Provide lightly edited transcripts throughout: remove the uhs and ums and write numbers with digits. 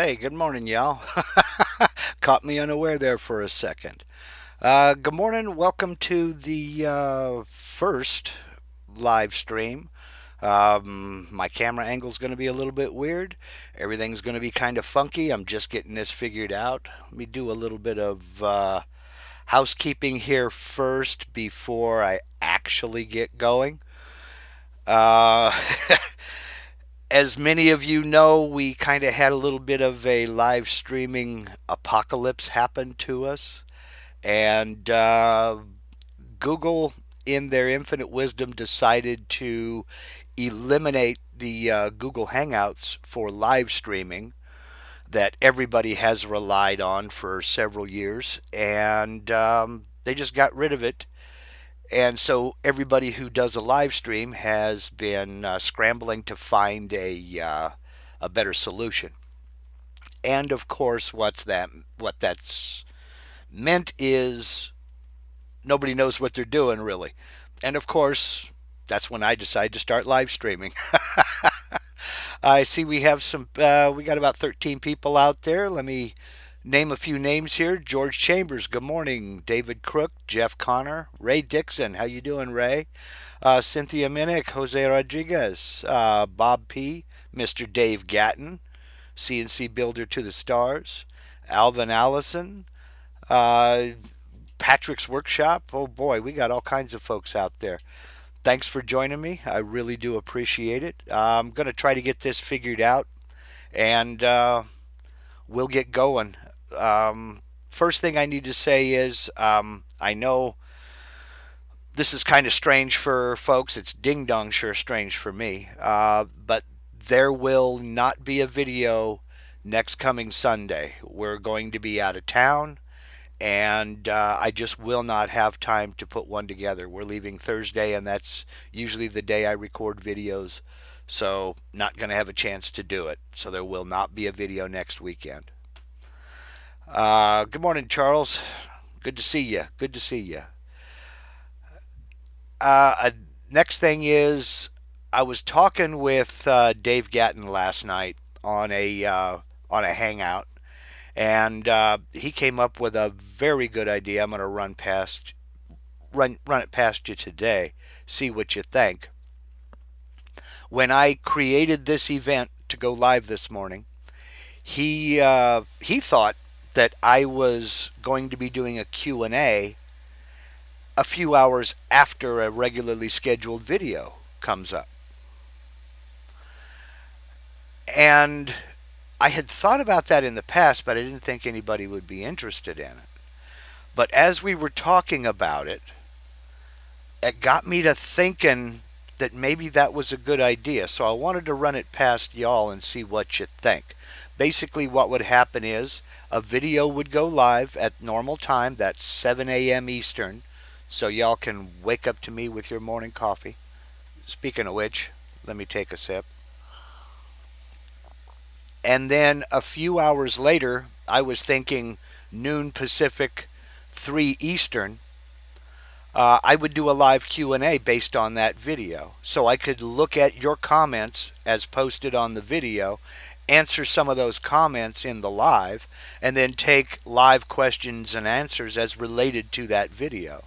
Hey, good morning, y'all. Caught me unaware there for a second. Good morning. Welcome to the first live stream. My camera angle is going to be a little bit weird. Everything's going to be kind of funky. I'm just getting this figured out. Let me do a little bit of housekeeping here first before I actually get going. Uh, as many of you know, we kind of had a little bit of a live streaming apocalypse happen to us. And Google, in their infinite wisdom, decided to eliminate the Google Hangouts for live streaming that everybody has relied on for several years. And they just got rid of it. And so everybody who does a live stream has been scrambling to find a better solution. And of course, what that's meant is nobody knows what they're doing really. And of course, that's when I decide to start live streaming. I see we have we got about 13 people out there. Let me name a few names here. George Chambers, good morning. David Crook, Jeff Connor, Ray Dixon, how you doing, Ray? Cynthia Minnick, Jose Rodriguez, Bob P., Mr. Dave Gatton, CNC Builder to the Stars, Alvin Allison, uh, Patrick's Workshop. Oh boy, we got all kinds of folks out there. Thanks for joining me. I really do appreciate it. I'm going to try to get this figured out and we'll get going. First thing I need to say is I know this is kind of strange for folks. It's ding dong sure strange for me. But there will not be a video next coming Sunday. We're going to be out of town and I just will not have time to put one together. We're leaving Thursday, and that's usually the day I record videos, so not going to have a chance to do it. So there will not be a video next weekend. Good morning, Charles. Good to see you. Good to see you. Uh, Next thing is, I was talking with Dave Gatton last night on a hangout, and he came up with a very good idea. I'm going to run it past you today. See what you think. When I created this event to go live this morning, he thought that I was going to be doing a Q&A a few hours after a regularly scheduled video comes up. And I had thought about that in the past, but I didn't think anybody would be interested in it. But as we were talking about it, it got me to thinking that maybe that was a good idea. So I wanted to run it past y'all and see what you think. Basically, what would happen is a video would go live at normal time, that's 7 a.m. Eastern, so y'all can wake up to me with your morning coffee. Speaking of which, let me take a sip. And then a few hours later, I was thinking noon Pacific, 3 Eastern. I would do a live Q&A based on that video. So I could look at your comments as posted on the video, answer some of those comments in the live, and then take live questions and answers as related to that video.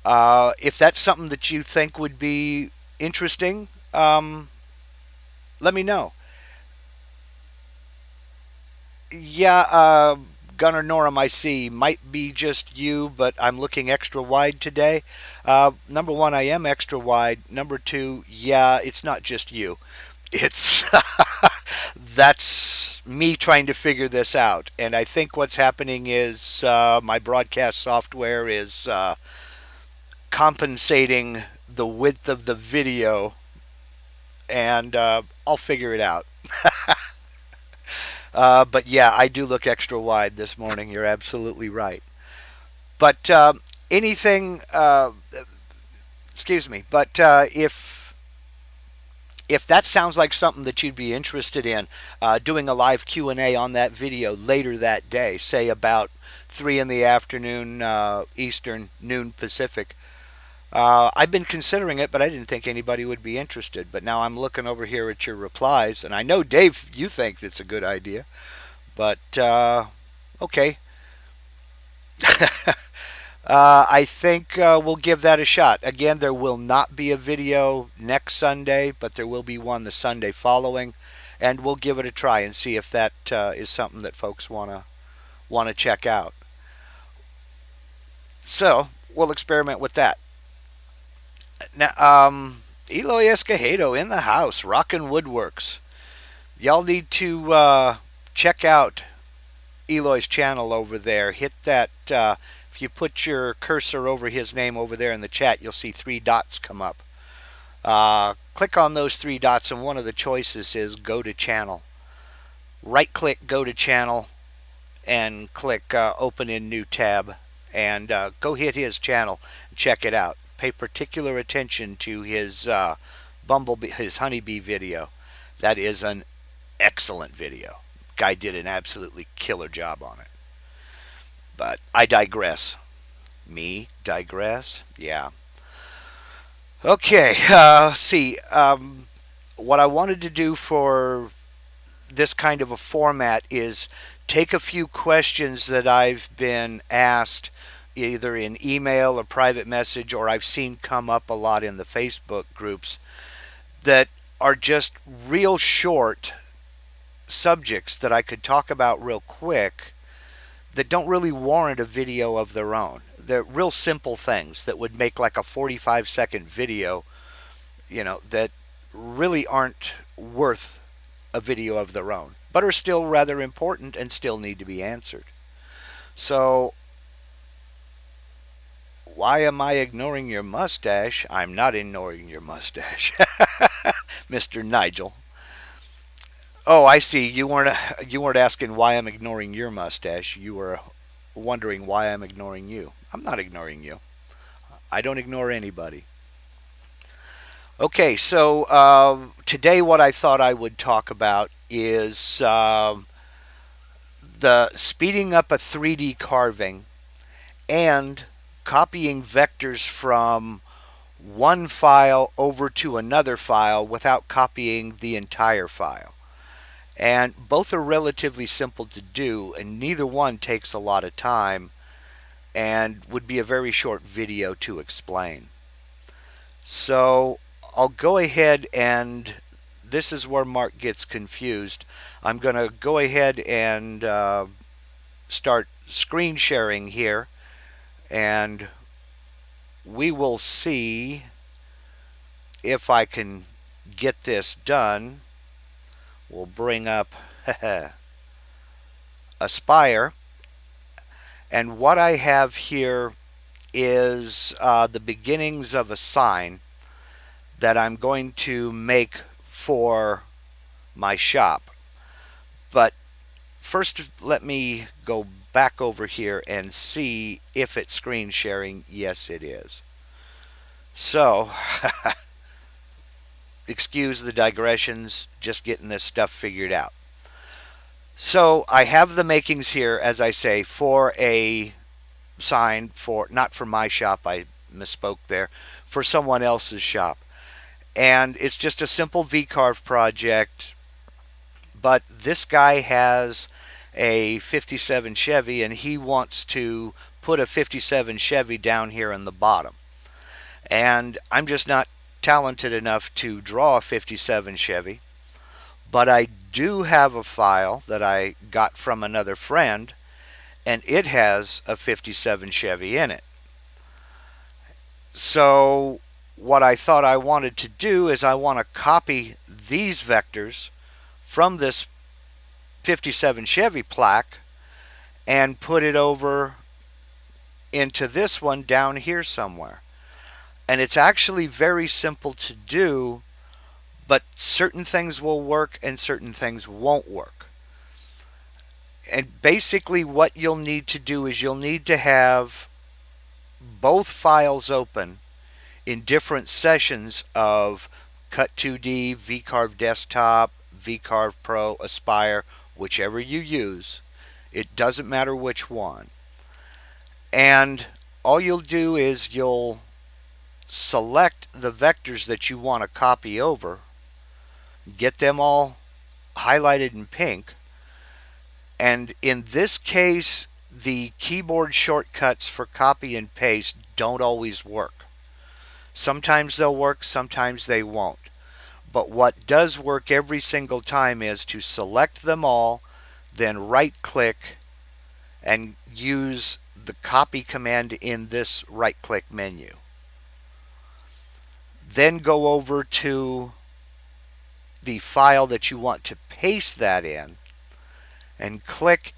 If that's something that you think would be interesting, let me know. Yeah, Gunnar Norum, I see. Might be just you, but I'm looking extra wide today. Number one, I am extra wide. Number two, yeah, it's not just you. It's that's me trying to figure this out. And I think what's happening is my broadcast software is compensating the width of the video, and I'll figure it out. But yeah, I do look extra wide this morning. You're absolutely right. But anything, excuse me. But if that sounds like something that you'd be interested in, doing a live Q&A on that video later that day, say about 3 in the afternoon Eastern, noon Pacific, I've been considering it, but I didn't think anybody would be interested. But now I'm looking over here at your replies, and I know, Dave, you think it's a good idea. But okay, I think we'll give that a shot. Again, there will not be a video next Sunday, but there will be one the Sunday following, and we'll give it a try and see if that is something that folks wanna check out. So we'll experiment with that. Now, Eloy Escojedo in the house, Rockin' Woodworks. Y'all need to check out Eloy's channel over there. Hit that. If you put your cursor over his name over there in the chat, you'll see three dots come up. Click on those three dots, and one of the choices is Go to Channel. Right click Go to Channel and click Open in New Tab, and go hit his channel and check it out. Pay particular attention to his his honeybee video. That is an excellent video. Guy did an absolutely killer job on it. But I digress. Me digress? Yeah. Okay, see. What I wanted to do for this kind of a format is take a few questions that I've been asked either in email or private message, or I've seen come up a lot in the Facebook groups that are just real short subjects that I could talk about real quick that don't really warrant a video of their own. They're real simple things that would make like a 45-second video, that really aren't worth a video of their own, but are still rather important and still need to be answered. So, why am I ignoring your mustache? I'm not ignoring your mustache, Mr. Nigel. Oh, I see. You weren't asking why I'm ignoring your mustache. You were wondering why I'm ignoring you. I'm not ignoring you. I don't ignore anybody. Okay, so today what I thought I would talk about is the speeding up a 3D carving and copying vectors from one file over to another file without copying the entire file. And both are relatively simple to do, and neither one takes a lot of time and would be a very short video to explain. So I'll go ahead, and this is where Mark gets confused. I'm going to go ahead and start screen sharing here, and we will see if I can get this done. We'll bring up Aspire, and what I have here is the beginnings of a sign that I'm going to make for my shop. But first, let me go back over here and see if it's screen sharing. Yes, it is. So, excuse the digressions, just getting this stuff figured out. So I have the makings here, as I say, for a sign for, not for my shop, I misspoke there, for someone else's shop. And it's just a simple V-carve project, but this guy has a 57 Chevy and he wants to put a 57 Chevy down here in the bottom. And I'm just not talented enough to draw a 57 Chevy, but I do have a file that I got from another friend, and it has a 57 Chevy in it. So what I thought I wanted to do is I want to copy these vectors from this 57 Chevy plaque and put it over into this one down here somewhere. And it's actually very simple to do, but certain things will work and certain things won't work. And basically what you'll need to do is you'll need to have both files open in different sessions of Cut 2D, VCarve Desktop, VCarve Pro, Aspire, whichever you use. It doesn't matter which one. And all you'll do is you'll select the vectors that you want to copy over, get them all highlighted in pink, and in this case, the keyboard shortcuts for copy and paste don't always work. Sometimes they'll work, sometimes they won't. But what does work every single time is to select them all, then right click and use the copy command in this right click menu. Then go over to the file that you want to paste that in and click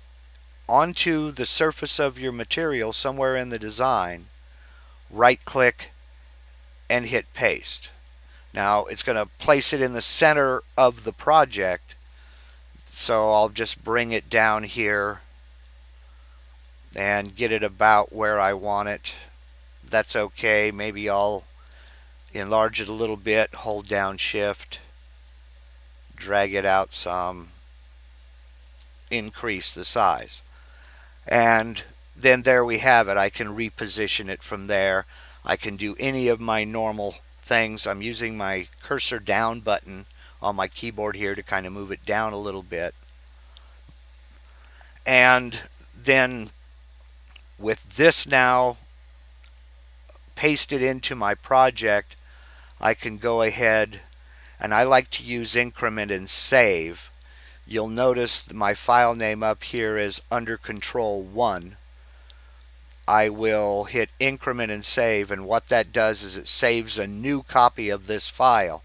onto the surface of your material somewhere in the design, right click and hit paste. Now it's going to place it in the center of the project, so I'll just bring it down here and get it about where I want it. That's okay. Maybe I'll enlarge it a little bit, hold down shift, drag it out some, increase the size. And then there we have it. I can reposition it from there. I can do any of my normal things. I'm using my cursor down button on my keyboard here to kind of move it down a little bit. And then with this now pasted into my project, I can go ahead, and I like to use increment and save. You'll notice my file name up here is under control 1. I will hit increment and save, and what that does is it saves a new copy of this file.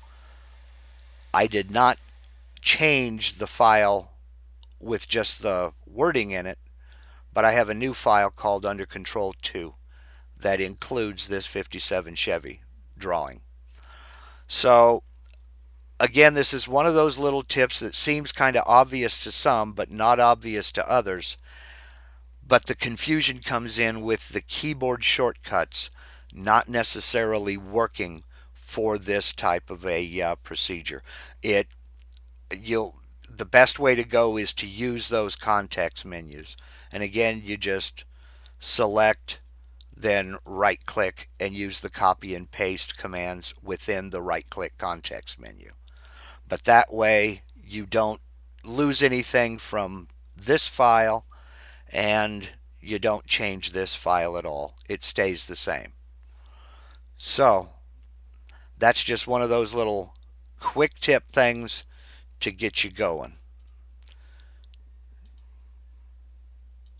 I did not change the file with just the wording in it, but I have a new file called under control 2 that includes this 57 Chevy drawing. So again, this is one of those little tips that seems kind of obvious to some but not obvious to others. But the confusion comes in with the keyboard shortcuts not necessarily working for this type of a procedure. The best way to go is to use those context menus. And again, you just select, then right click and use the copy and paste commands within the right click context menu. But that way you don't lose anything from this file and you don't change this file at all. It stays the same. So that's just one of those little quick tip things to get you going.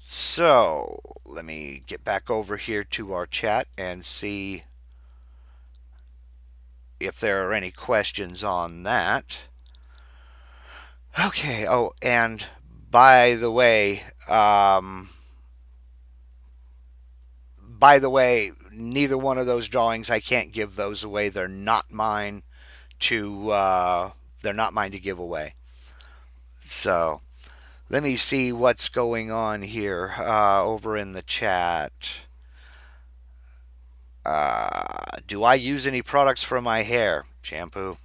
So let me get back over here to our chat and see if there are any questions on that. Okay, oh, and by the way, neither one of those drawings, I can't give those away. They're not mine to give away. So let me see what's going on here over in the chat. Do I use any products for my hair? Shampoo.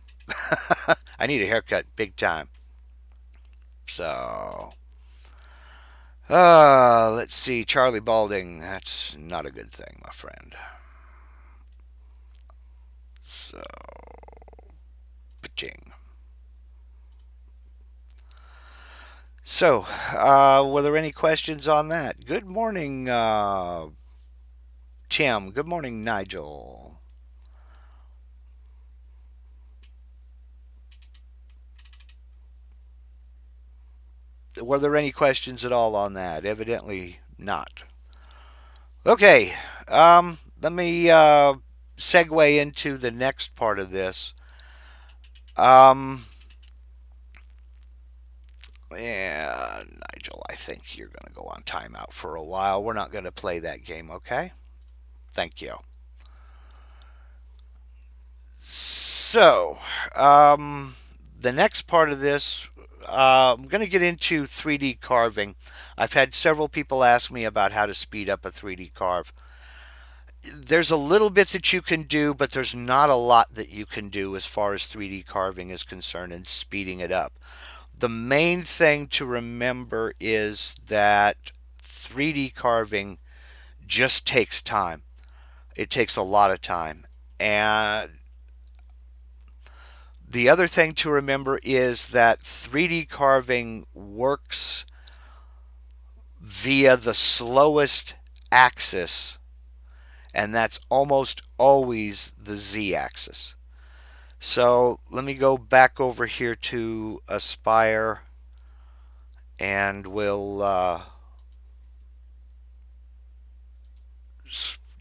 I need a haircut big time. So, let's see. Charlie Balding. That's not a good thing, my friend. So, pitching. So, were there any questions on that? Good morning, Tim. Good morning, Nigel. Were there any questions at all on that? Evidently not. Okay, let me segue into the next part of this. Yeah, Nigel, I think you're going to go on timeout for a while. We're not going to play that game, okay? Thank you. So, the next part of this, I'm going to get into 3D carving. I've had several people ask me about how to speed up a 3D carve. There's a little bit that you can do, but there's not a lot that you can do as far as 3D carving is concerned and speeding it up. The main thing to remember is that 3D carving just takes time. It takes a lot of time. And the other thing to remember is that 3D carving works via the slowest axis, and that's almost always the z-axis. So let me go back over here to Aspire, and we'll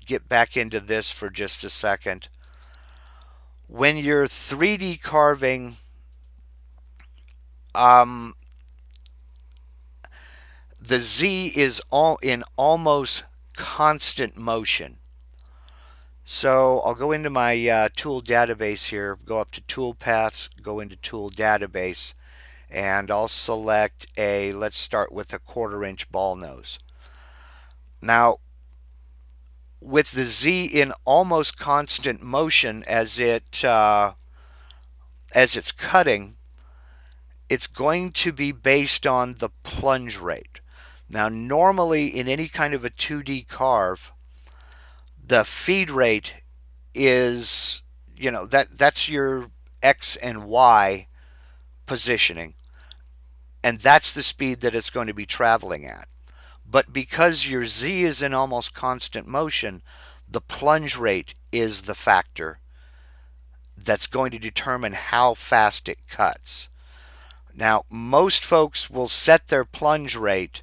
get back into this for just a second. When you're 3D carving, the Z is all in almost constant motion. So I'll go into my tool database here, go up to tool paths, go into tool database, and I'll select let's start with a 1/4 inch ball nose. Now, with the Z in almost constant motion as it's cutting, it's going to be based on the plunge rate. Now, normally in any kind of a 2D carve, the feed rate is, that's your X and Y positioning, and that's the speed that it's going to be traveling at. But because your Z is in almost constant motion, the plunge rate is the factor that's going to determine how fast it cuts. Now, most folks will set their plunge rate.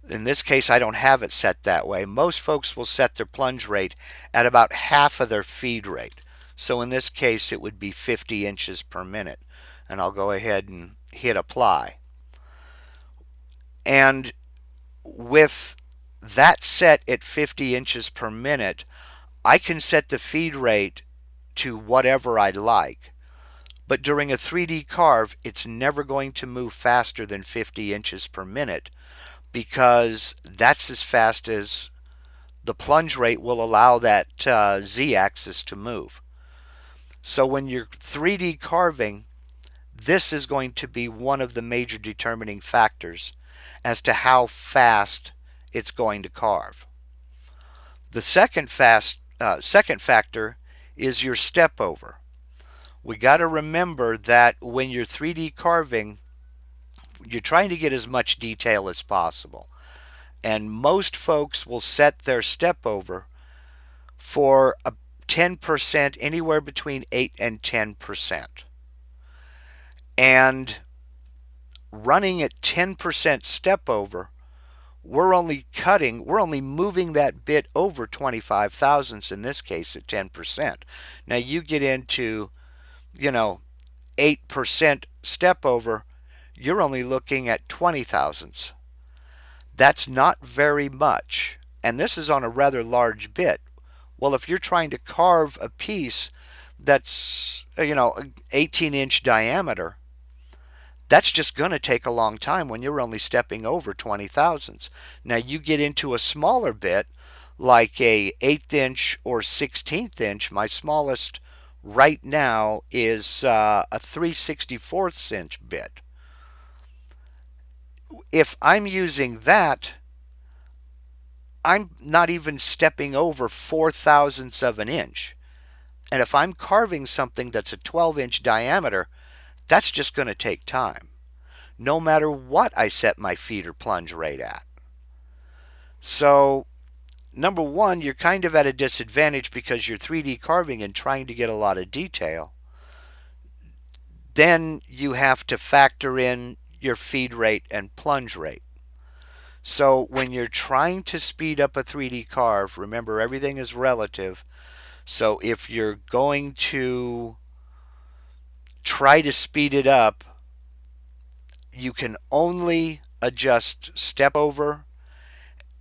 In this case, I don't have it set that way. Most folks will set their plunge rate at about half of their feed rate. So in this case, it would be 50 inches per minute. And I'll go ahead and hit apply. And with that set at 50 inches per minute, I can set the feed rate to whatever I like. But during a 3D carve, it's never going to move faster than 50 inches per minute, because that's as fast as the plunge rate will allow that z-axis to move. So when you're 3D carving, this is going to be one of the major determining factors as to how fast it's going to carve. The second factor is your step over. We got to remember that when you're 3D carving, you're trying to get as much detail as possible. And most folks will set their step over for a 10%, anywhere between 8 and 10%. And running at 10% step over, we're only moving that bit over 25 thousandths, in this case at 10%. Now you get into 8% step over, you're only looking at 20 thousandths. That's not very much, and this is on a rather large bit. Well, if you're trying to carve a piece that's 18-inch diameter, that's just going to take a long time when you're only stepping over 20 thousandths. Now you get into a smaller bit, like a 1/8 inch or 1/16 inch. My smallest right now is a 3/64 inch bit. If I'm using that, I'm not even stepping over 4 thousandths of an inch. And if I'm carving something that's a 12-inch diameter, that's just going to take time, no matter what I set my feed or plunge rate at. So, number one, you're kind of at a disadvantage because you're 3D carving and trying to get a lot of detail. Then you have to factor in your feed rate and plunge rate. So when you're trying to speed up a 3D carve, remember everything is relative. So if you're going to try to speed it up, you can only adjust step over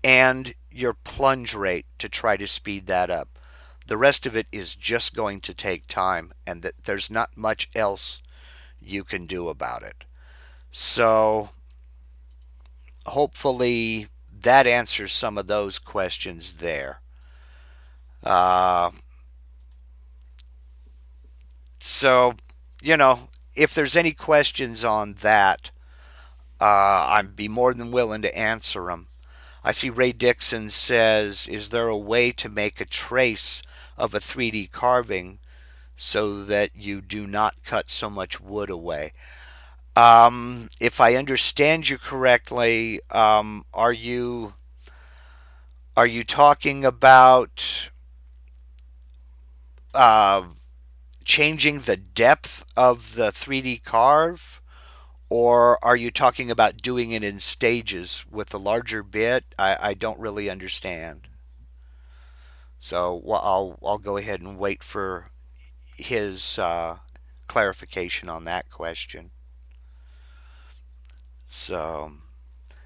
and your plunge rate to try to speed that up. The rest of it is just going to take time, and that there's not much else you can do about it. So hopefully that answers some of those questions there. So, if there's any questions on that, I'd be more than willing to answer them. I see Ray Dixon says, is there a way to make a trace of a 3D carving so that you do not cut so much wood away? If I understand you correctly, are you talking about uh, changing the depth of the 3D carve? Or are you talking about doing it in stages with a larger bit? I don't really understand. So I'll go ahead and wait for his clarification on that question. So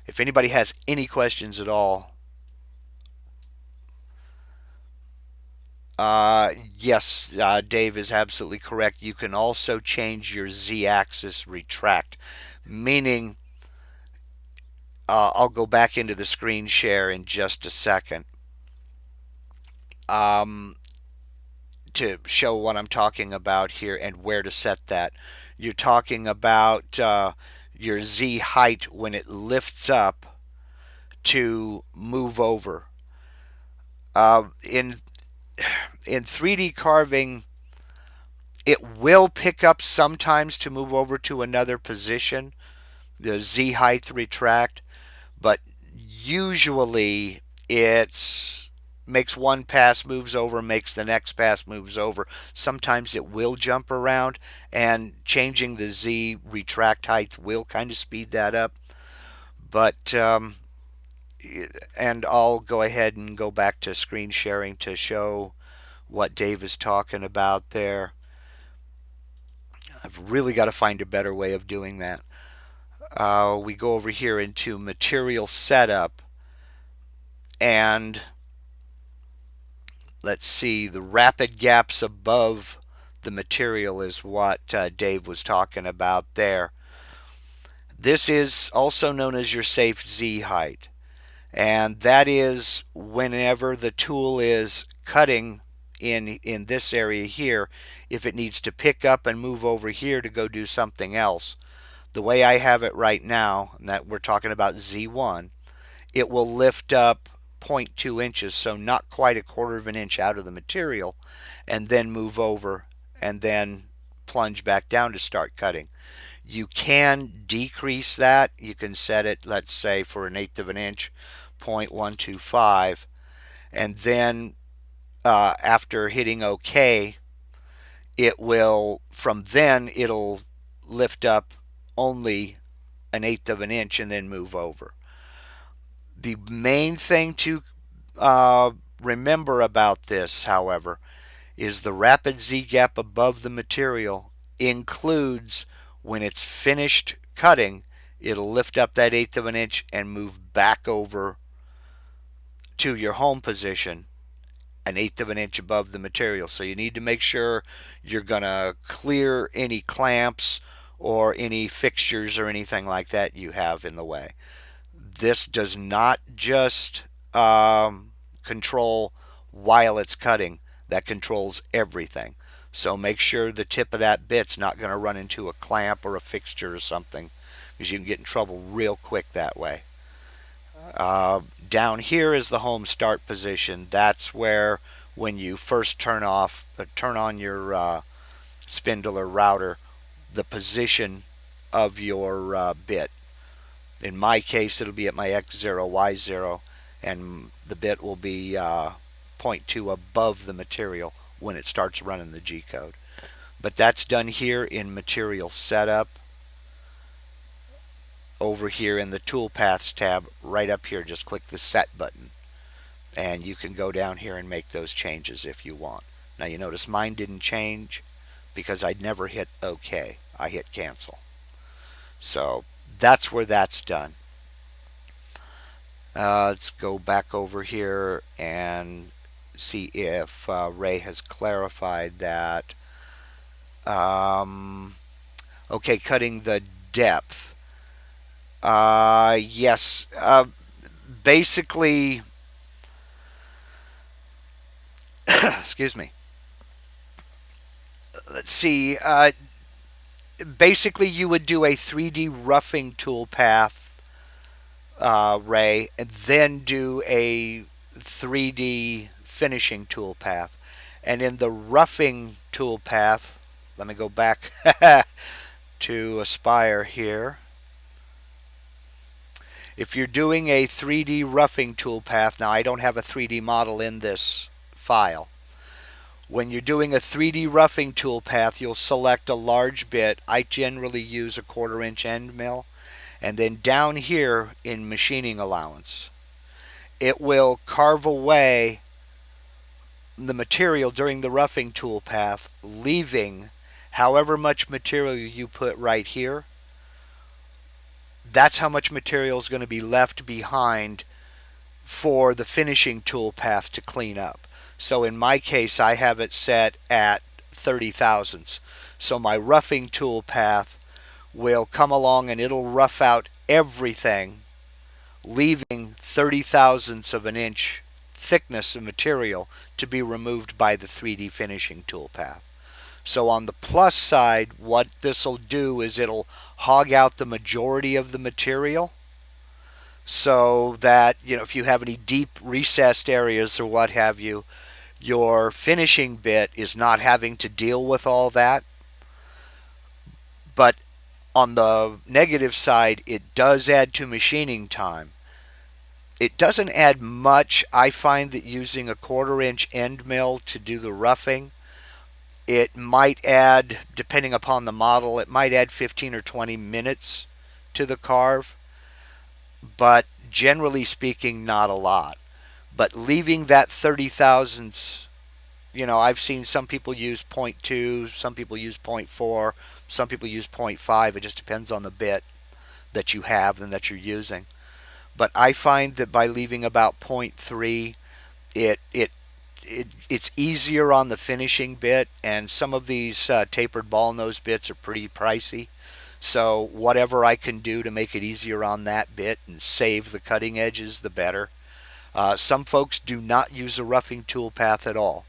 if anybody has any questions at all, yes, Dave is absolutely correct. You can also change your z-axis retract, meaning I'll go back into the screen share in just a second. To show what I'm talking about here and where to set that. You're talking about your Z height when it lifts up to move over. In 3D carving, it will pick up sometimes to move over to another position, the Z height retract, but usually it's makes one pass moves over, makes the next pass moves over. Sometimes it will jump around, and changing the Z retract height will kind of speed that up. But and I'll go ahead and go back to screen sharing to show what Dave is talking about there. I've really got to find a better way of doing that. We go over here into material setup, and let's see, the rapid gaps above the material is what Dave was talking about there. This is also known as your safe Z height, and that is whenever the tool is cutting in this area here, if it needs to pick up and move over here to go do something else. The way I have it right now, and that we're talking about Z1, it will lift up zero point 0.2 inches, so not quite a quarter of an inch out of the material, and then move over and then plunge back down to start cutting. You can decrease that. You can set it, let's say, for an eighth of an inch, 0.125, and then after hitting OK, it will, from then, it'll lift up only an eighth of an inch and then move over. The main thing to remember about this, however, is the rapid Z gap above the material includes when it's finished cutting, it'll lift up that eighth of an inch and move back over to your home position an eighth of an inch above the material. So you need to make sure you're going to clear any clamps or any fixtures or anything like that you have in the way. This does not just control while it's cutting, that controls everything. So make sure the tip of that bit's not going to run into a clamp or a fixture or something, because you can get in trouble real quick that way. Down here is the home start position. That's where when you first turn on your spindle or router, the position of your bit. In my case, it'll be at my X0, Y0, and the bit will be 0.2 above the material when it starts running the G code. But that's done here in material setup. Over here in the toolpaths tab, right up here, just click the set button, and you can go down here and make those changes if you want. Now you notice mine didn't change because I'd never hit OK. I hit cancel. So that's where that's done. Let's go back over here and see if Ray has clarified that. Okay, cutting the depth. Yes. Basically, excuse me. Let's see. Basically, you would do a 3D roughing toolpath ray, and then do a 3D finishing toolpath. And in the roughing toolpath, let me go back to Aspire here. If you're doing a 3D roughing toolpath, now I don't have a 3D model in this file. When you're doing a 3D roughing toolpath, you'll select a large bit. I generally use a 1/4 inch end mill. And then down here in machining allowance, it will carve away the material during the roughing toolpath, leaving however much material you put right here. That's how much material is going to be left behind for the finishing toolpath to clean up. So in my case, I have it set at 30 thousandths. So my roughing toolpath will come along and it'll rough out everything, leaving 30 thousandths of an inch thickness of material to be removed by the 3D finishing toolpath. So on the plus side, what this will do is it'll hog out the majority of the material, so that, you know, if you have any deep recessed areas or what have you, your finishing bit is not having to deal with all that. But on the negative side, it does add to machining time. It doesn't add much. I find that using a 1/4 inch end mill to do the roughing, it might add, depending upon the model, it might add 15 or 20 minutes to the carve, but generally speaking, not a lot. But leaving that 30 thousandths, you know, I've seen some people use 0.2, some people use 0.4, some people use 0.5. It just depends on the bit that you have and that you're using. But I find that by leaving about 0.3, it's easier on the finishing bit, and some of these tapered ball nose bits are pretty pricey. So whatever I can do to make it easier on that bit and save the cutting edges, the better. Some folks do not use a roughing toolpath at all.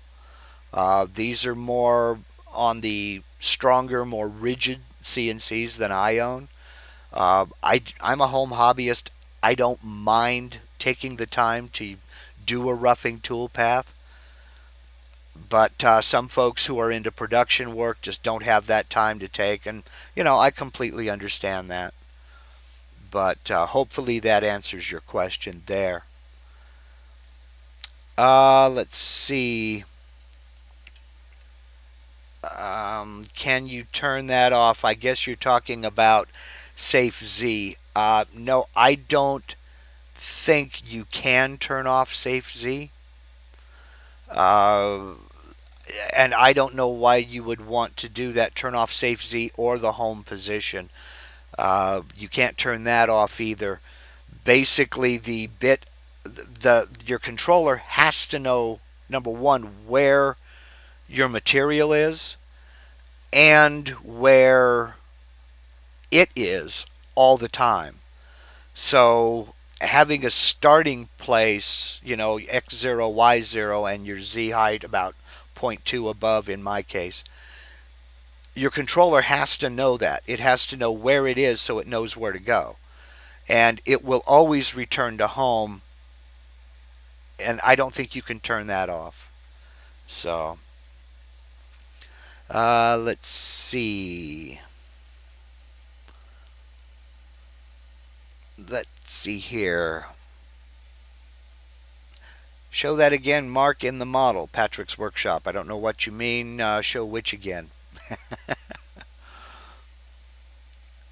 These are more on the stronger, more rigid CNCs than I own. I'm a home hobbyist. I don't mind taking the time to do a roughing toolpath, but some folks who are into production work just don't have that time to take, and you know, I completely understand that. But hopefully that answers your question there. Let's see. Can you turn that off? I guess you're talking about Safe Z. No, I don't think you can turn off Safe Z. Uh, and I don't know why you would want to do that, turn off Safe Z or the home position. You can't turn that off either. Basically, your controller has to know, number one, where your material is and where it is all the time. So having a starting place, you know, X0, Y0, and your Z height about 0.2 above in my case, your controller has to know that. It has to know where it is so it knows where to go. And it will always return to home, and I don't think you can turn that off. So, let's see. Let's see here. Show that again, Mark, in the model. Patrick's Workshop. I don't know what you mean. Show which again?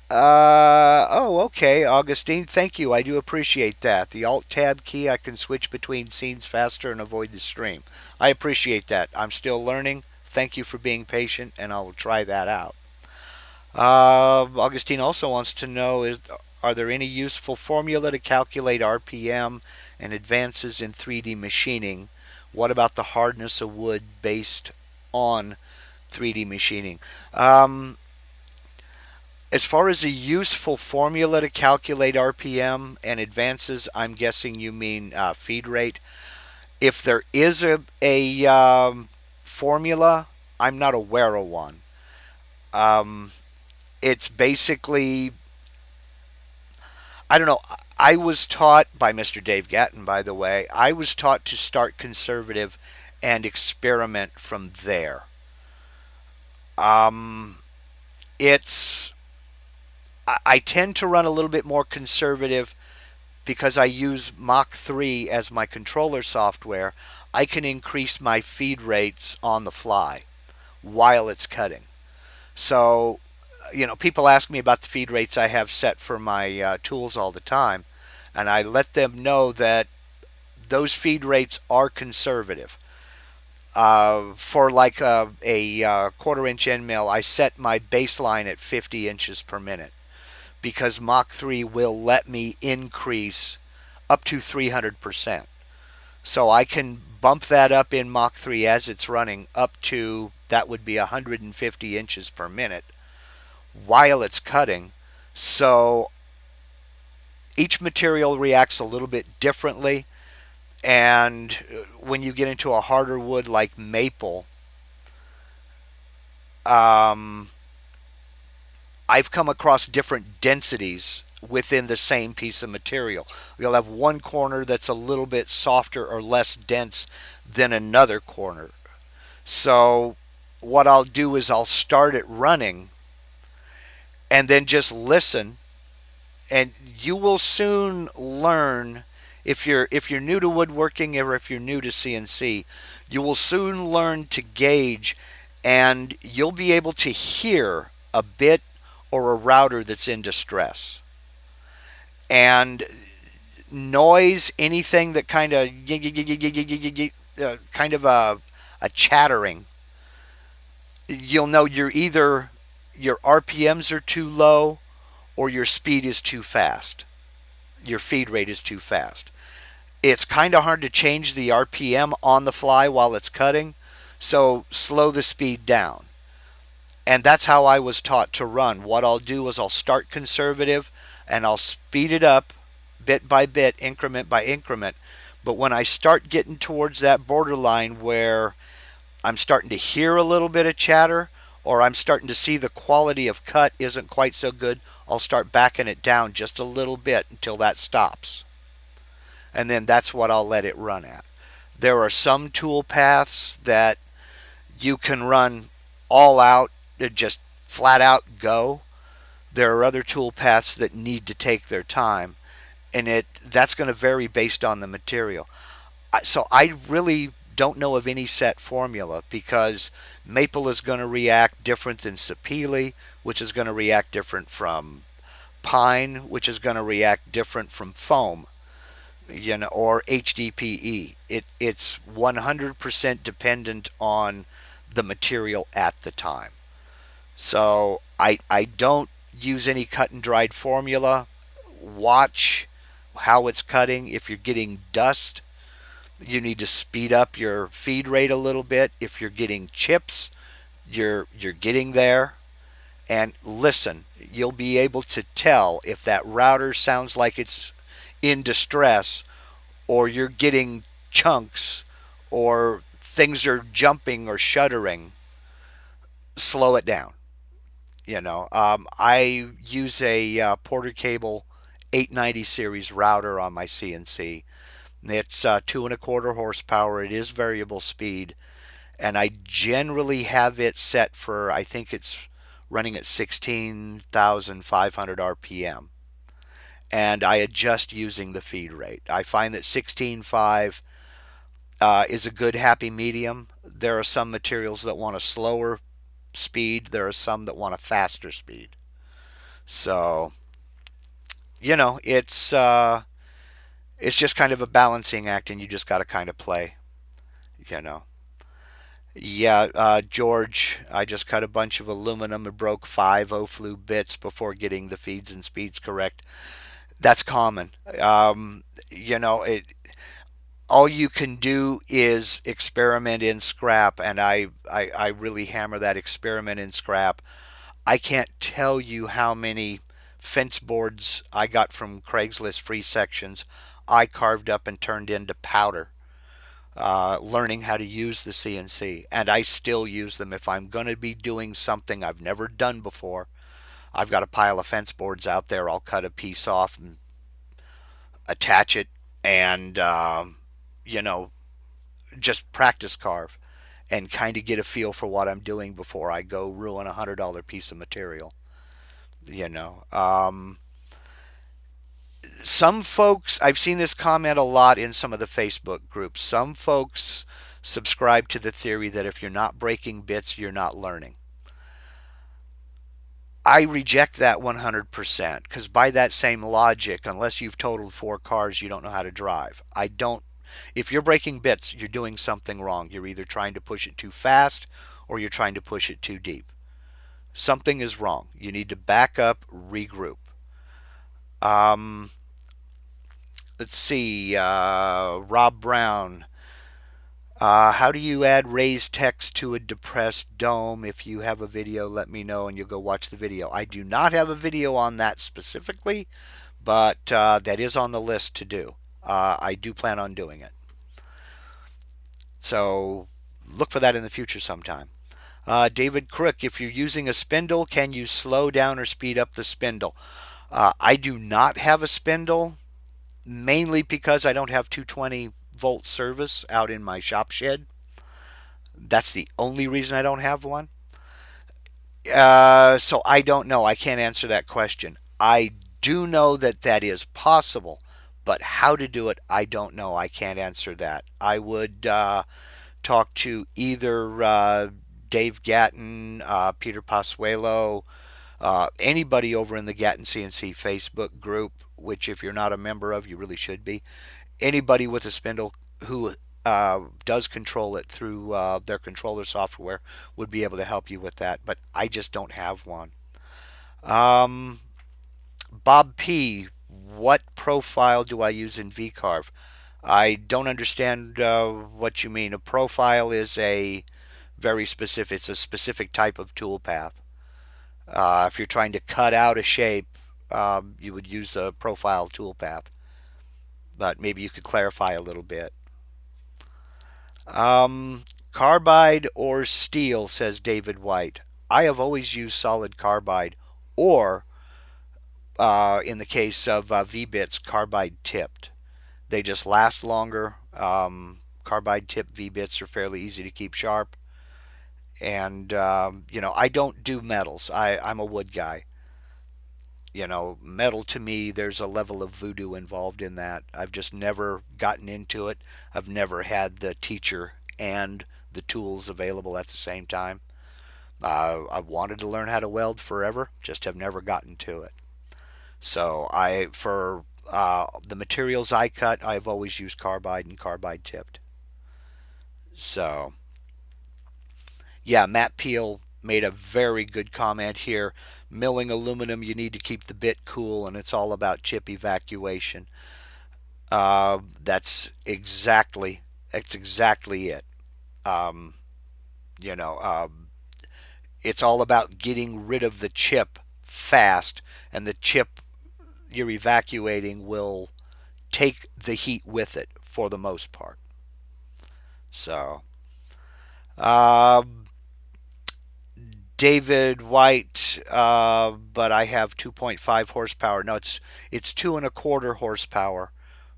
Oh, okay, Augustine. Thank you. I do appreciate that. The Alt-Tab key, I can switch between scenes faster and avoid the stream. I appreciate that. I'm still learning. Thank you for being patient, and I'll try that out. Augustine also wants to know, are there any useful formula to calculate RPM and advances in 3D machining? What about the hardness of wood based on 3D machining? As far as a useful formula to calculate RPM and advances, I'm guessing you mean feed rate. If there is a formula, I'm not aware of one. It's basically, I don't know. I was taught by Mr. Dave Gatton, by the way, I was taught to start conservative and experiment from there. Um, it's I tend to run a little bit more conservative because I use Mach 3 as my controller software. I can increase my feed rates on the fly while it's cutting. So, people ask me about the feed rates I have set for my tools all the time, and I let them know that those feed rates are conservative. For like a quarter-inch end mill, I set my baseline at 50 inches per minute because Mach 3 will let me increase up to 300%. So I can bump that up in Mach 3 as it's running up to, that would be 150 inches per minute while it's cutting. So each material reacts a little bit differently. And when you get into a harder wood like maple, um, I've come across different densities within the same piece of material. You'll have one corner that's a little bit softer or less dense than another corner. So what I'll do is I'll start it running and then just listen, and you will soon learn. If you're new to woodworking or if you're new to CNC, you will soon learn to gauge, and you'll be able to hear a bit or a router that's in distress. And noise, anything that kind of kind of a chattering, you'll know your RPMs are too low or your speed is too fast. Your feed rate is too fast. It's kind of hard to change the RPM on the fly while it's cutting, so slow the speed down. And that's how I was taught to run. What I'll do is I'll start conservative and I'll speed it up bit by bit, increment by increment. But when I start getting towards that borderline where I'm starting to hear a little bit of chatter or I'm starting to see the quality of cut isn't quite so good, I'll start backing it down just a little bit until that stops. And then that's what I'll let it run at. There are some tool paths that you can run all out, just flat out go. There are other tool paths that need to take their time, and that's going to vary based on the material. So I really don't know of any set formula because maple is going to react different than sapele, which is going to react different from pine, which is going to react different from foam, or HDPE. It's 100% dependent on the material at the time. So I don't use any cut and dried formula. Watch how it's cutting. If you're getting dust, you need to speed up your feed rate a little bit. If you're getting chips, you're getting there. And listen, you'll be able to tell if that router sounds like it's in distress or you're getting chunks or things are jumping or shuddering. Slow it down. I use a Porter Cable 890 series router on my CNC. It's 2.25 horsepower. It is variable speed, and I generally have it set for, I think it's running at 16,500 RPM, and I adjust using the feed rate. I find that 16.5 is a good happy medium. There are some materials that want a slower speed. There are some that want a faster speed. So, it's just kind of a balancing act, and you just got to kind of play. You know. Yeah, George, I just cut a bunch of aluminum and broke 5 O-flue bits before getting the feeds and speeds correct. That's common. It all you can do is experiment in scrap, and I really hammer that experiment in scrap. I can't tell you how many fence boards I got from Craigslist free sections I carved up and turned into powder, learning how to use the CNC. And I still use them. If I'm going to be doing something I've never done before, I've got a pile of fence boards out there. I'll cut a piece off and attach it, and you know, just practice carve and kind of get a feel for what I'm doing before I go ruin $100 piece of material. You know, some folks, I've seen this comment a lot in some of the Facebook groups. Some folks subscribe to the theory that if you're not breaking bits, you're not learning. I reject that 100% because by that same logic, unless you've totaled 4 cars, you don't know how to drive. I don't. If you're breaking bits, you're doing something wrong. You're either trying to push it too fast or you're trying to push it too deep. Something is wrong. You need to back up, regroup. Um, let's see. Rob Brown. How do you add raised text to a depressed dome? If you have a video, let me know and you'll go watch the video. I do not have a video on that specifically, but that is on the list to do. I do plan on doing it. So look for that in the future sometime. David Crook, if you're using a spindle, can you slow down or speed up the spindle? I do not have a spindle, mainly because I don't have 220-volt service out in my shop shed. That's the only reason I don't have one. So I don't know. I can't answer that question. I do know that that is possible, but how to do it, I don't know. I can't answer that. I would talk to either Dave Gatton, Peter Pasuelo, anybody over in the Gatton CNC Facebook group, which if you're not a member of, you really should be. Anybody with a spindle who does control it through their controller software would be able to help you with that, but I just don't have one. Um, Bob P, what profile do I use in VCarve? I don't understand what you mean. A profile is a very specific, it's a specific type of toolpath. If you're trying to cut out a shape, you would use a profile toolpath, but maybe you could clarify a little bit. Carbide or steel, says David White. I have always used solid carbide, or in the case of V-bits, carbide tipped. They just last longer. Carbide tipped V-bits are fairly easy to keep sharp. And, I don't do metals. I'm a wood guy. Metal to me, there's a level of voodoo involved in that. I've just never gotten into it. I've never had the teacher and the tools available at the same time. I've wanted to learn how to weld forever, just have never gotten to it. So for the materials I cut, I've always used carbide and carbide tipped. So, yeah, Matt Peel made a very good comment here. Milling aluminum, you need to keep the bit cool, and it's all about chip evacuation. That's exactly it. Um, you know, it's all about getting rid of the chip fast, and the chip you're evacuating will take the heat with it for the most part. So, um, David White, but I have 2.5 horsepower. No, it's 2.25 horsepower.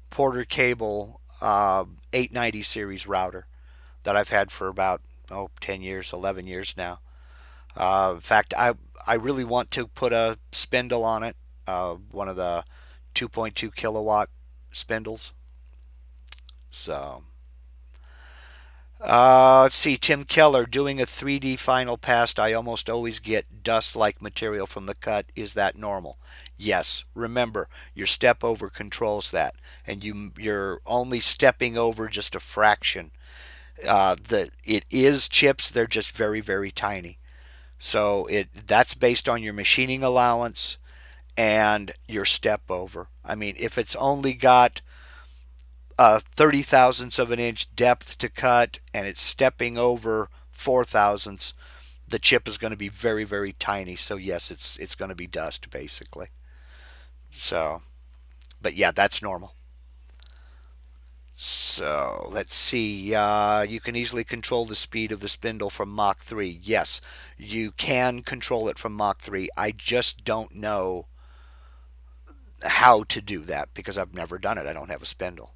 Porter Cable 890 series router that I've had for about 10 years, 11 years now. In fact, I really want to put a spindle on it, one of the 2.2 kilowatt spindles. So, let's see, Tim Keller, doing a 3D final pass, I almost always get dust-like material from the cut. Is that normal? Yes. Remember, your step over controls that, and you're only stepping over just a fraction. It is chips; they're just very, very tiny. So that's based on your machining allowance and your step over. I mean, if it's only got 30 thousandths of an inch depth to cut and it's stepping over 4 thousandths, the chip is going to be very, very tiny. So yes, it's going to be dust basically. So, but yeah, that's normal. So let's see. You can easily control the speed of the spindle from Mach 3. Yes, you can control it from Mach 3. I just don't know how to do that because I've never done it. I don't have a spindle.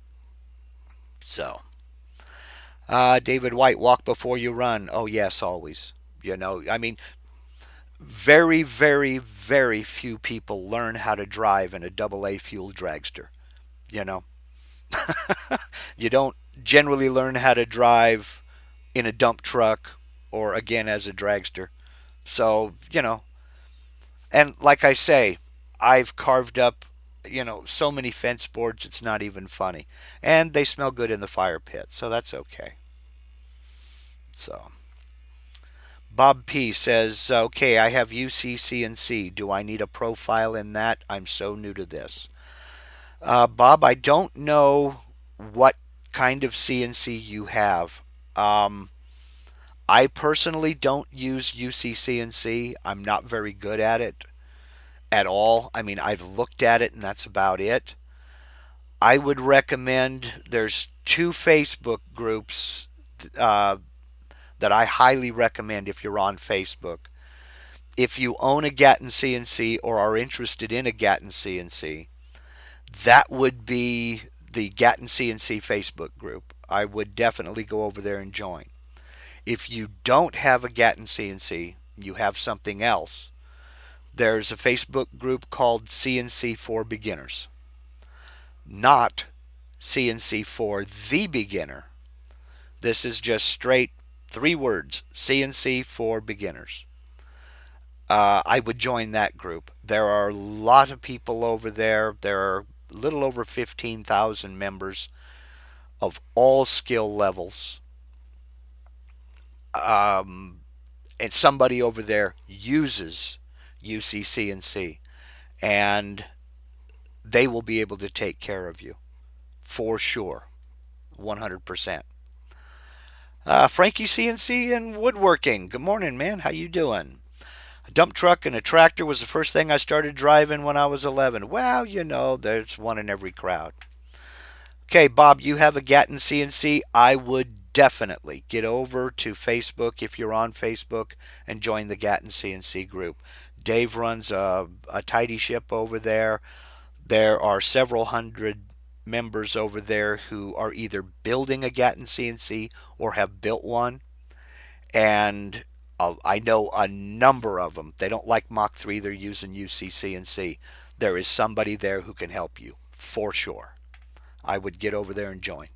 So, David White, walk before you run. Oh, yes, always. I mean, very, very, very few people learn how to drive in a double A fuel dragster. You know, you don't generally learn how to drive in a dump truck or again as a dragster. So, and like I say, I've carved up, so many fence boards, it's not even funny. And they smell good in the fire pit, so that's okay. So, Bob P says, okay, I have UCCNC. Do I need a profile in that? I'm so new to this. Bob, I don't know what kind of CNC you have. Um, I personally don't use UCCNC. I'm not very good at it at all. I mean, I've looked at it and that's about it. I would recommend there's two Facebook groups uh, that I highly recommend if you're on Facebook. If you own a Gatton CNC or are interested in a Gatton CNC, that would be the Gatton CNC Facebook group. I would definitely go over there and join. If you don't have a Gatton CNC, you have something else, there's a Facebook group called CNC for Beginners, not CNC for the beginner. This is just straight 3 words, CNC for Beginners. I would join that group. There are a lot of people over there. There are a little over 15,000 members of all skill levels. Um, and somebody over there uses UCCNC, and they will be able to take care of you for sure, 100%. Frankie CNC and Woodworking. Good morning, man. How you doing? A dump truck and a tractor was the first thing I started driving when I was 11. Well, there's one in every crowd. Okay, Bob, you have a Gatton CNC. I would definitely get over to Facebook if you're on Facebook and join the Gatton CNC group. Dave runs a tidy ship over there. There are several hundred members over there who are either building a Gatton CNC or have built one. And I know a number of them. They don't like Mach 3, they're using UCCNC. There is somebody there who can help you, for sure. I would get over there and join,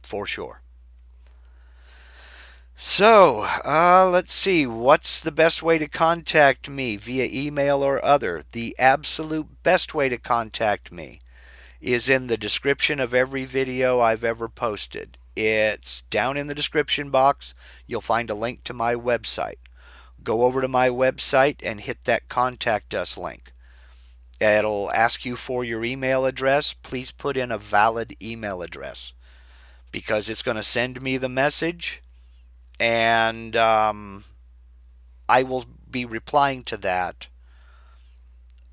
for sure. So, let's see. What's the best way to contact me? Via email or other? The absolute best way to contact me is in the description of every video I've ever posted. It's down in the description box. You'll find a link to my website. Go over to my website and hit that contact us link. It'll ask you for your email address. Please put in a valid email address because it's going to send me the message, and I will be replying to that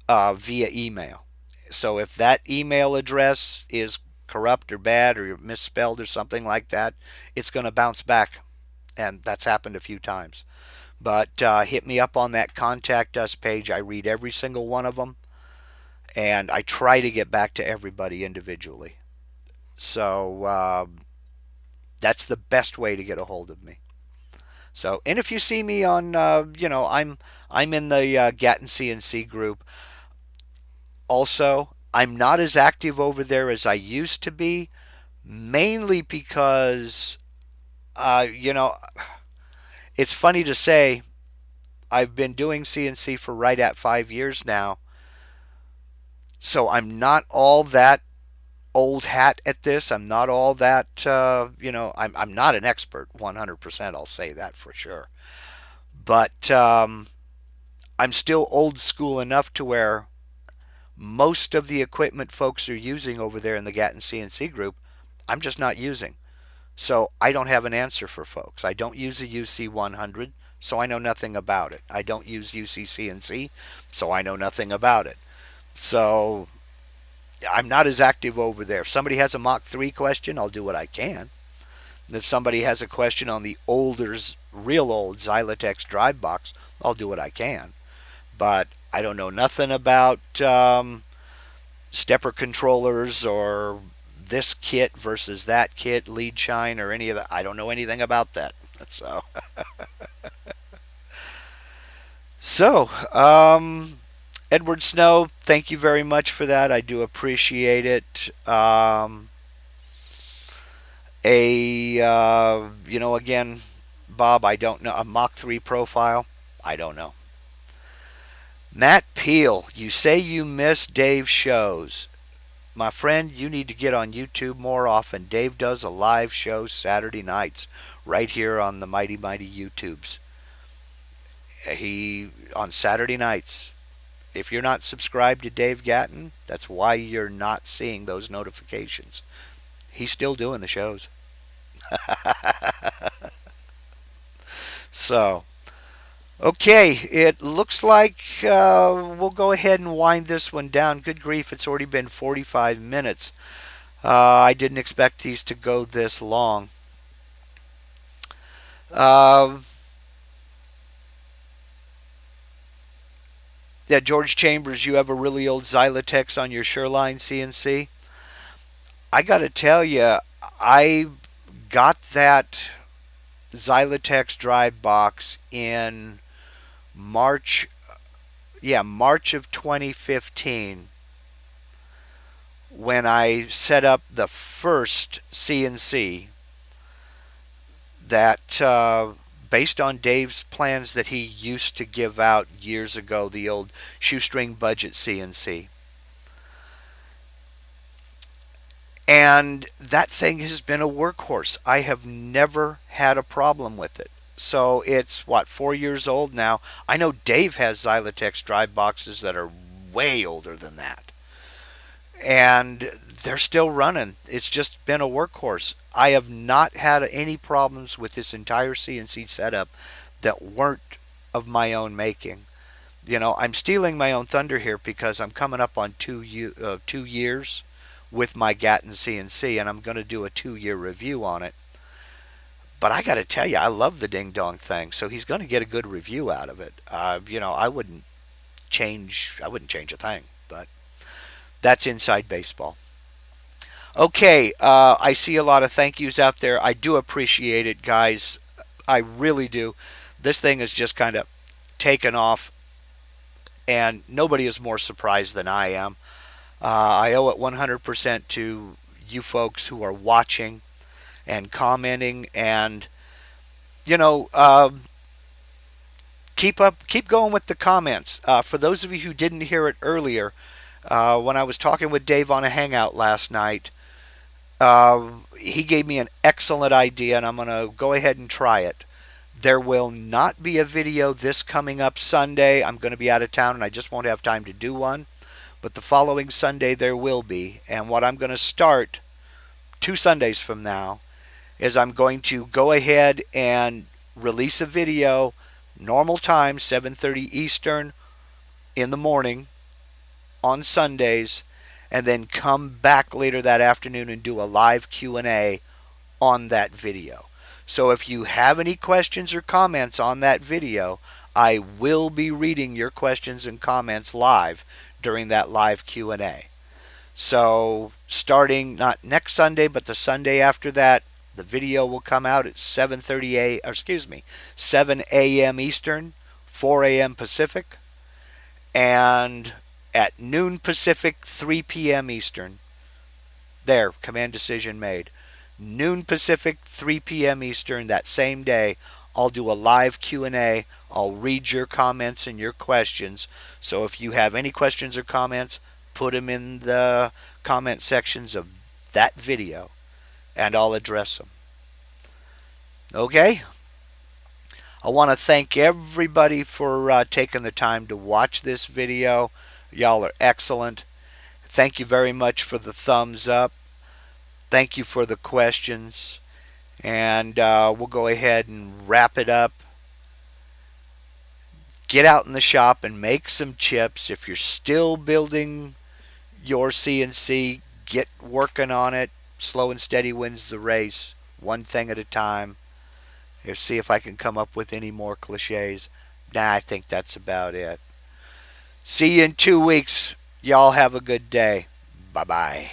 via email. So if that email address is corrupt or bad or misspelled or something like that, it's going to bounce back. And that's happened a few times. But hit me up on that contact us page. I read every single one of them. And I try to get back to everybody individually. So that's the best way to get a hold of me. So, and if you see me on, I'm in the Gatton CNC group. Also, I'm not as active over there as I used to be, mainly because, uh, you know, it's funny to say I've been doing CNC for right at 5 years now, so I'm not all that old hat at this. I'm not all that, I'm not an expert 100%. I'll say that for sure. But I'm still old school enough to where most of the equipment folks are using over there in the Gatton CNC group, I'm just not using. So I don't have an answer for folks. I don't use a UC 100, so I know nothing about it. I don't use UC CNC, so I know nothing about it. So I'm not as active over there. If somebody has a Mach 3 question, I'll do what I can. If somebody has a question on the older, real old Xylatex drive box, I'll do what I can. But I don't know nothing about stepper controllers or this kit versus that kit, lead shine, or any of that. I don't know anything about that. So, so Edward Snow, thank you very much for that. I do appreciate it. Again, Bob, I don't know. A Mach 3 profile? I don't know. Matt Peel, you say you miss Dave's shows. My friend, you need to get on YouTube more often. Dave does a live show Saturday nights right here on the Mighty Mighty YouTubes. He on Saturday nights. If you're not subscribed to Dave Gatton, that's why you're not seeing those notifications. He's still doing the shows. So, okay, it looks like we'll go ahead and wind this one down. Good grief, it's already been 45 minutes. I didn't expect these to go this long. Uh, yeah, George Chambers, you have a really old Xylotex on your Shoreline CNC. I got to tell you, I got that Xylotex drive box in March, March of 2015 when I set up the first CNC that, based on Dave's plans that he used to give out years ago, the old shoestring budget CNC. And that thing has been a workhorse. I have never had a problem with it. So it's, 4 years old now. I know Dave has Xylotex drive boxes that are way older than that. And they're still running. It's just been a workhorse. I have not had any problems with this entire CNC setup that weren't of my own making. I'm stealing my own thunder here because I'm coming up on 2 years with my Gatton CNC, and I'm going to do a 2-year review on it. But I got to tell you, I love the ding dong thing, so he's going to get a good review out of it. I wouldn't change a thing, but that's inside baseball. Okay, I see a lot of thank yous out there. I do appreciate it, guys. I really do. This thing has just kind of taken off, and nobody is more surprised than I am. I owe it 100% to you folks who are watching and commenting, and keep going with the comments. For those of you who didn't hear it earlier, when I was talking with Dave on a hangout last night, he gave me an excellent idea, and I'm going to go ahead and try it. There will not be a video this coming up Sunday. I'm going to be out of town, and I just won't have time to do one. But the following Sunday there will be. And what I'm going to start 2 Sundays from now is I'm going to go ahead and release a video, normal time, 7:30 Eastern in the morning on Sundays, and then come back later that afternoon and do a live Q&A on that video. So if you have any questions or comments on that video, I will be reading your questions and comments live during that live Q&A. So starting not next Sunday, but the Sunday after that, the video will come out at 7 a.m. Eastern, 4 a.m. Pacific, and at noon Pacific, 3 p.m. Eastern. There, command decision made. Noon Pacific, 3 p.m. Eastern that same day, I'll do a live Q&A. I'll read your comments and your questions. So if you have any questions or comments, put them in the comment sections of that video, and I'll address them. Okay? I want to thank everybody for taking the time to watch this video. Y'all are excellent. Thank you very much for the thumbs up. Thank you for the questions. And we'll go ahead and wrap it up. Get out in the shop and make some chips. If you're still building your CNC, get working on it. Slow and steady wins the race. One thing at a time. Let's see if I can come up with any more cliches. Nah, I think that's about it. See you in 2 weeks. Y'all have a good day. Bye bye.